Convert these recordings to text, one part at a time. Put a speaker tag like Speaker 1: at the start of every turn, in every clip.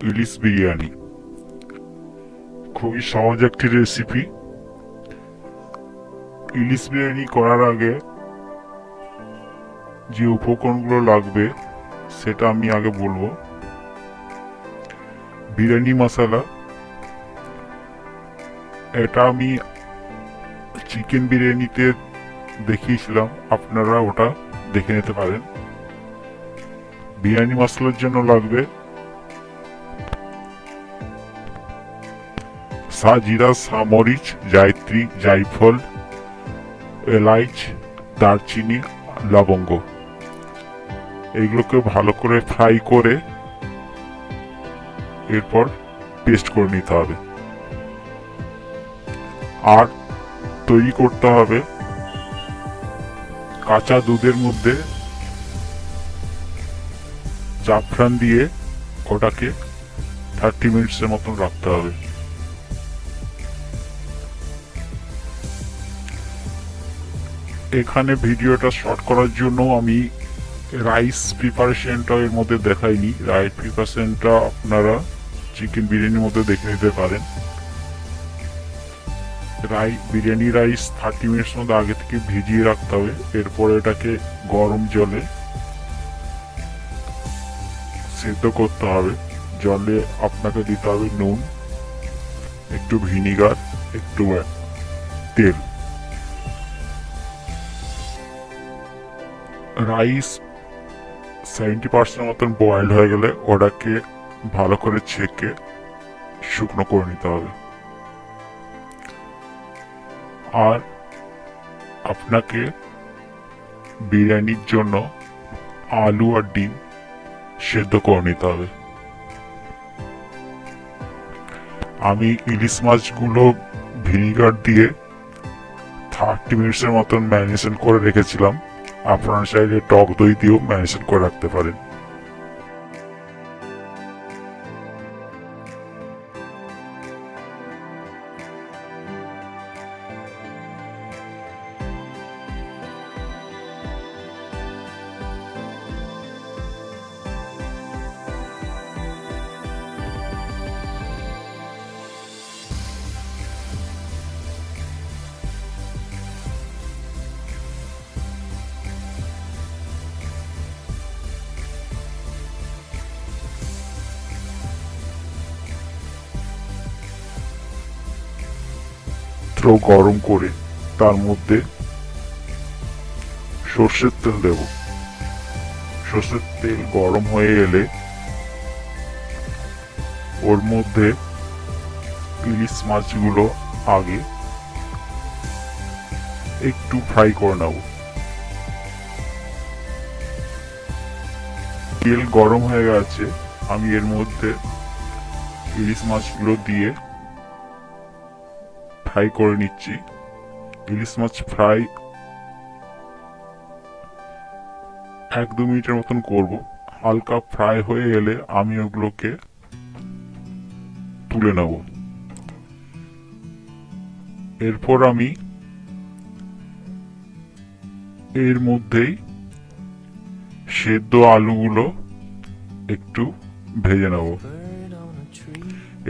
Speaker 1: ইলিশ বিরিয়ানি। খুবই সহজ একটি রেসিপি। ইলিশ বিরিয়ানি করার আগে যে উপকরণগুলো লাগবে সেটা আমি আগে বলবো। বিরিয়ানি মশলা, এটা আমি চিকেন বিরিয়ানিতে দেখিয়েছিলাম, আপনারা ওটা দেখে নিতে পারেন। বিরিয়ানি মশলার জন্য লাগবে সাজিরা, সামরিচ, জায়ত্রী, জাইফল, এলাচ, দারচিনি, লবঙ্গ। এইগুলোকে ভালো করে ফ্রাই করে এরপর পেস্ট করে নিতে হবে। আর তৈরি করতে হবে কাঁচা দুধের মধ্যে জাফরান দিয়ে ওটাকে 30 মিনিটসের মতন রাখতে হবে। এখানে ভিডিওটা শর্ট করার জন্য আমি রাইস প্রিপারেশনটা এর মধ্যে দেখাইনি। রাইস প্রিপারেশনটা আপনারা চিকেন বিরিয়ানির মধ্যে দেখে নিতে পারেন। বিরিয়ানি রাইস 30 মিনিটস মধ্যে আগে থেকে ভিজিয়ে রাখতে হবে। এরপর এটাকে গরম জলে সিদ্ধ করতে হবে। জলে আপনাকে দিতে হবে নুন, একটু ভিনিগার, একটু তেল। রাইস 70% মতন বয়েলড হয়ে গেলে ওটাকে ভালো করে ছেঁকে শুকনো করে নিতে হবে। আর আপনাকে বিরিয়ানির জন্য আলু আর ডিম সেদ্ধ করে নিতে হবে। আমি ইলিশ মাছগুলো ভিনিগার দিয়ে 30 মিনিটসের মতন ম্যারিনেশন করে রেখেছিলাম। আপনারা চাইলে টক দই দিয়েও ম্যারিনেশন করে রাখতে পারেন। গরম করে তার মধ্যে সর্ষের তেল দেব। সর্ষের তেল গরম হয়ে এলে ওর মধ্যে ইলিশ মাছগুলো আগে একটু ফ্রাই করে নেব। তেল গরম হয়ে গেছে, আমি এর মধ্যে ইলিশ মাছগুলো দিয়ে ফ্রাই করে নিচ্ছি। ইলিশ মাছ ফ্রাই 1-2 মিনিটের মতন করব। হালকা ফ্রাই হয়ে এলে আমি ওগুলোকে তুলে নেব। এরপর আমি এর মধ্যেই সেদ্ধ আলুগুলো একটু ভেজে নেব।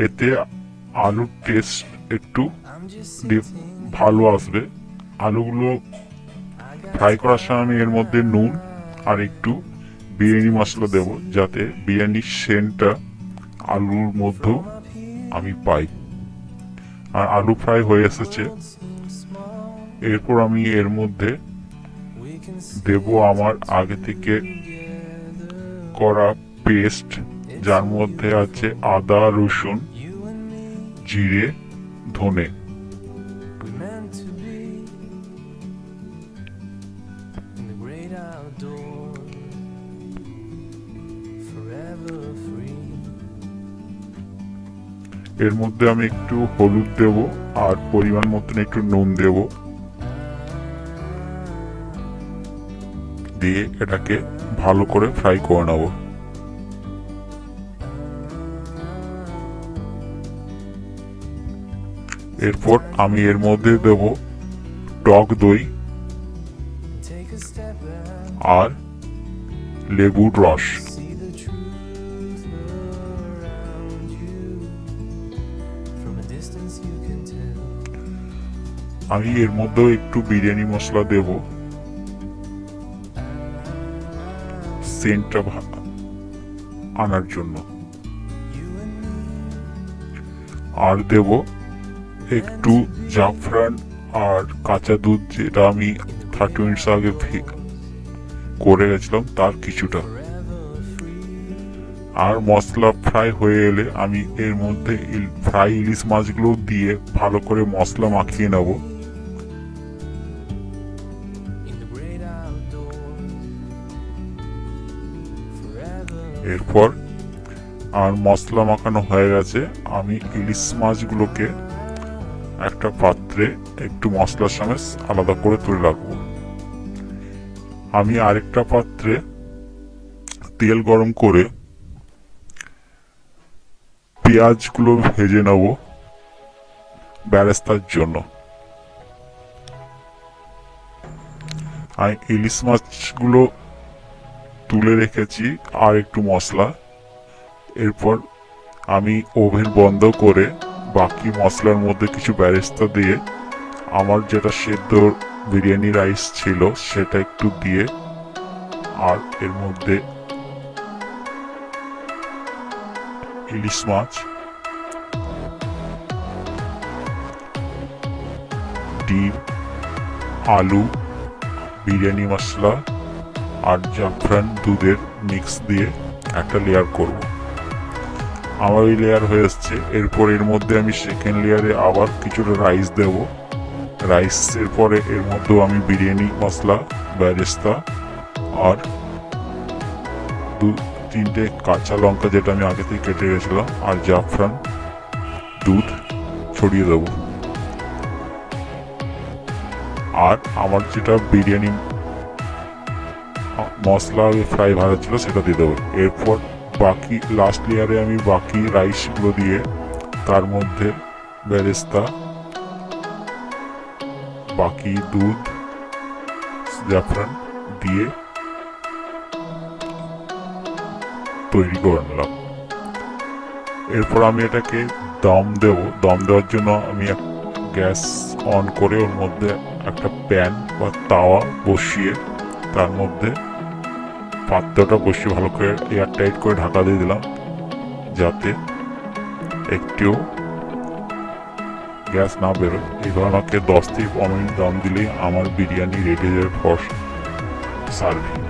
Speaker 1: এতে আলুর টেস্ট একটু ভালো আসবে। আলুগুলো ফ্রাই করার সময় আমি এর মধ্যে নুন আর একটু বিরিয়ানি মশলা দেব, যাতে বিরিয়ানির সেন্টটা আলুর মধ্যেও আমি পাই। আর আলু ফ্রাই হয়ে এসেছে। এরপর আমি এর মধ্যে দেব আমার আগে থেকে করা পেস্ট, যার মধ্যে আছে আদা, রসুন, জিরে, ধনে। এর মধ্যে আমি একটু হলুদ দেব আর পরিমাণ মতন একটু নুন দেব, দিয়ে এটাকে ভালো করে ফ্রাই করে নেব। এরপর আমি এর মধ্যে দেব টক দই আর লেবুর রস। আমি এর মধ্যেও একটু বিরিয়ানি মশলা দেব, সেন্টটা আনার জন্য। আর দেব একটু জাফরান আর কাঁচা দুধ, যেটা আমি 30 মিনিটস আগে করে গেছিলাম তার কিছুটা। আর মশলা ফ্রাই হয়ে এলে আমি এর মধ্যে ফ্রাই ইলিশ মাছগুলো দিয়ে ভালো করে মশলা মাখিয়ে নেব। এরপর আর মশলা মাখানো হয়ে গেছে, আমি ইলিশ মাছগুলোকে একটা পাত্রে একটু মশলার সঙ্গে আলাদা করে তুলে রাখবো। আমি আরেকটা পাত্রে তেল গরম করে পেঁয়াজগুলো ভেজে নেব বেরেস্তার জন্য। আমি ইলিশ মাছগুলো তুলে রেখেছি আর একটু মশলা। এরপর আমি ওভেন বন্ধ করে বাকি মশলার মধ্যে কিছু বেরেস্তা দিয়ে আমার যেটা সেদ্ধ বিরিয়ানি রাইস ছিল সেটা একটু দিয়ে, আর এর মধ্যে ইলিশ মাছ, ডিম, আলু, বিরিয়ানি মশলা আর জাফরান দুধের মিক্স দিয়ে একটা লেয়ার করব। আমার ওই লেয়ার হয়ে এসছে। এরপর এর মধ্যে আমি সেকেন্ড লেয়ারে আবার কিছুটা রাইস দেব। রাইসের পরে এর মধ্যেও আমি বিরিয়ানি মশলা, বেরেস্তা আর 2-3টে কাঁচা লঙ্কা, যেটা আমি আগে থেকে কেটে রেখেছিলাম, আর জাফরান দুধ ছড়িয়ে দেব। আর আমার যেটা বিরিয়ানি মশলা ফ্রাই ভাজা ছিল সেটা দিয়ে দেবো। এরপর বাকি লাস্ট লেয়ারে আমি বাকি রাইসগুলো দিয়ে তার মধ্যে বেরেস্তা, বাকি দুধ, জাফরান দিয়ে তৈরি করে নিলাম। এরপর আমি এটাকে দম দেব। দম দেওয়ার জন্য আমি গ্যাস অন করে ওর মধ্যে একটা প্যান বা তাওয়া বসিয়ে তার মধ্যে পাত্রটা বসিয়ে ভালো করে এয়ার টাইট করে ঢাকা দিয়ে দিলাম, যাতে একটিও গ্যাস না বেরোয়। এইভাবে আমাকে 10 থেকে 15 মিনিট দম দিলেই আমার বিরিয়ানি রেডি হয়ে যাবে ফর সার্ভিং।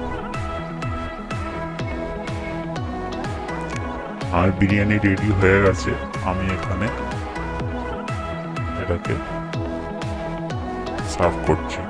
Speaker 1: আর বিরিয়ানি রেডি হয়ে গেছে। আমি এখানে এটাকে সার্ভ করছি।